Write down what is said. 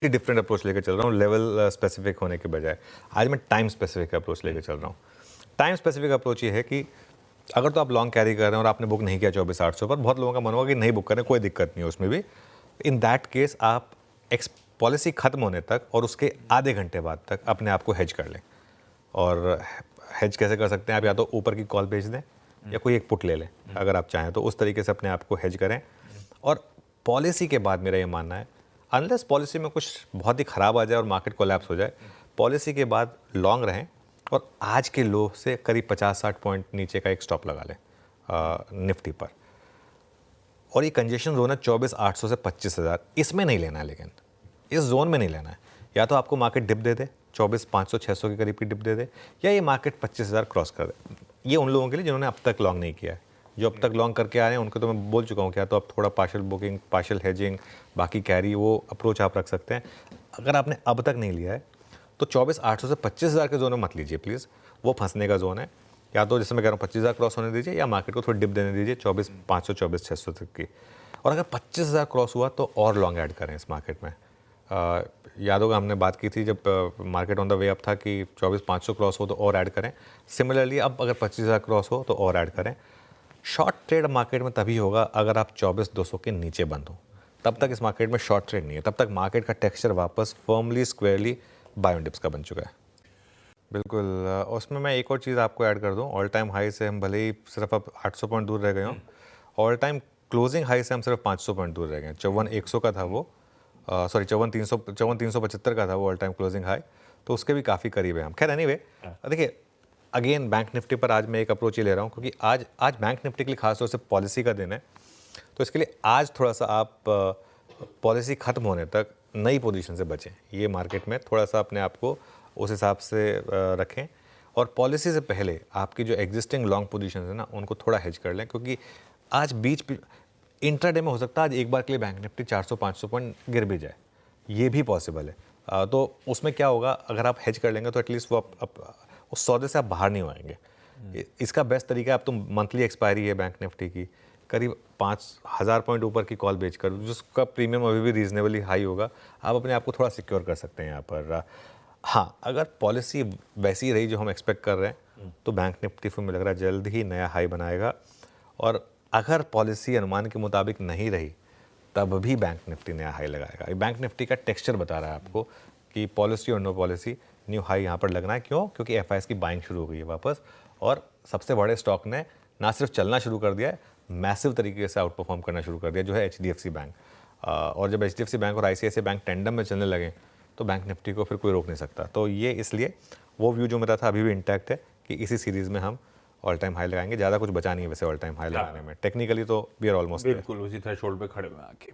Different approach लेकर चल रहा हूँ, लेवल स्पेसिफिक होने के बजाय। आज मैं टाइम स्पेसिफिक अप्रोच लेकर चल रहा हूँ। टाइम स्पेसिफिक अप्रोच ये है कि अगर तो आप लॉन्ग कैरी कर रहे हैं और आपने बुक नहीं किया 24-800 पर, बहुत लोगों का मन होगा कि नहीं बुक करें, कोई दिक्कत नहीं है उसमें भी। इन दैट केस आप पॉलिसी खत्म होने तक और उसके आधे घंटे बाद तक अपने आप को हेज कर लें। और हेज कैसे कर सकते हैं आप? या तो ऊपर की कॉल बेच दें या कोई एक पुट ले लें, अगर आप चाहें तो उस तरीके से अपने आप को हेज करें। और पॉलिसी के बाद मेरा ये मानना है, अनलेस पॉलिसी में कुछ बहुत ही ख़राब आ जाए और मार्केट कोलैप्स हो जाए, पॉलिसी के बाद लॉन्ग रहें और आज के लो से करीब 50-60 पॉइंट नीचे का एक स्टॉप लगा लें निफ्टी पर। और ये कंजेशन जोन है 24,800 से 25,000, इसमें नहीं लेना है, लेकिन इस जोन में नहीं लेना है। या तो आपको मार्केट डिप दे दे 24,500-600 के करीब की डिप दे दे, या ये मार्केट 25,000 क्रॉस कर दे। ये उन लोगों के लिए जिन्होंने अब तक लॉन्ग नहीं किया है। जो अब तक लॉन्ग करके आ रहे हैं उनको तो मैं बोल चुका हूँ, क्या तो आप थोड़ा पार्शियल बुकिंग, पार्शियल हेजिंग, बाकी कैरी, वो अप्रोच आप रख सकते हैं। अगर आपने अब तक नहीं लिया है तो 24,800 से 25,000 के जोन में मत लीजिए प्लीज़, वो फंसने का जोन है। या तो जैसे मैं कह रहा हूँ 25,000 क्रॉस होने दीजिए, या मार्केट को थोड़ी डिप देने दीजिए 24,500 24,600 तक की। और अगर 25,000 क्रॉस हुआ तो और लॉन्ग ऐड करें इस मार्केट में। याद होगा हमने बात की थी जब market on the way up था कि 24,500 क्रॉस हो तो और ऐड करें। सिमिलरली अब अगर 25,000 क्रॉस हो तो और ऐड करें। शॉर्ट ट्रेड मार्केट में तभी होगा अगर आप 24,200 के नीचे बंद हो, तब तक इस मार्केट में शॉर्ट ट्रेड नहीं है। तब तक मार्केट का टेक्सचर वापस firmly squarely buy on dips का बन चुका है। बिल्कुल। उसमें मैं एक और चीज़ आपको ऐड कर दूं, ऑल टाइम हाई से हम भले ही सिर्फ अब 800 पॉइंट दूर रह गए हों, ऑल टाइम क्लोजिंग हाई से हम सिर्फ 500 पॉइंट दूर रह गए हैं। 54,100 का था वो, सॉरी 54,375 का था वो ऑल टाइम क्लोजिंग हाई, तो उसके भी काफ़ी करीब है हम। खैर एनीवे, देखिए अगेन बैंक निफ्टी पर आज मैं एक अप्रोच ही ले रहा हूँ, क्योंकि आज बैंक निफ्टी के लिए खासतौर से पॉलिसी का दिन है। तो इसके लिए आज थोड़ा सा आप पॉलिसी ख़त्म होने तक नई पोजीशन से बचें। ये मार्केट में थोड़ा सा अपने आप को उस हिसाब से रखें, और पॉलिसी से पहले आपकी जो एग्जिस्टिंग लॉन्ग पोजीशन है ना, उनको थोड़ा हेज कर लें, क्योंकि आज बीच इंट्राडे में हो सकता है आज एक बार के लिए बैंक निफ्टी 400-500 पॉइंट गिर भी जाए, ये भी पॉसिबल है। तो उसमें क्या होगा, अगर आप हेज कर लेंगे तो एटलीस्ट वो उस सौदे से आप बाहर नहीं आएंगे। इसका बेस्ट तरीका है, अब तो मंथली एक्सपायरी है बैंक निफ्टी की, करीब 5,000 पॉइंट ऊपर की कॉल बेच कर, जिसका प्रीमियम अभी भी रीजनेबली हाई होगा, आप अपने आप को थोड़ा सिक्योर कर सकते हैं यहाँ पर। हाँ, अगर पॉलिसी वैसी रही जो हम एक्सपेक्ट कर रहे हैं, तो बैंक निफ्टी फिर मुझे लग रहा है जल्द ही नया हाई बनाएगा। और अगर पॉलिसी अनुमान के मुताबिक नहीं रही, तब भी बैंक निफ्टी नया हाई लगाएगा। बैंक निफ्टी का टेक्सचर बता रहा है आपको कि पॉलिसी और नो पॉलिसी न्यू हाई यहाँ पर लगना है। क्यों? क्योंकि एफआईएस की बाइंग शुरू हो गई है वापस, और सबसे बड़े स्टॉक ने ना सिर्फ चलना शुरू कर दिया है, मैसिव तरीके से आउट परफॉर्म करना शुरू कर दिया, जो है एचडीएफसी बैंक। और जब एचडीएफसी बैंक और आईसीआईसीआई बैंक टेंडम में चलने लगे, तो बैंक निफ्टी को फिर कोई रोक नहीं सकता। तो ये इसलिए वो व्यू जो मेरा था अभी भी इंटैक्ट है कि इसी सीरीज़ में हम ऑल टाइम हाई लगाएंगे। ज़्यादा कुछ बचा नहीं है वैसे ऑल टाइम हाई लगाने में, टेक्निकली तो वी आर ऑलमोस्ट बिल्कुल उसी थ्रेशोल्ड पे खड़े हुए आके।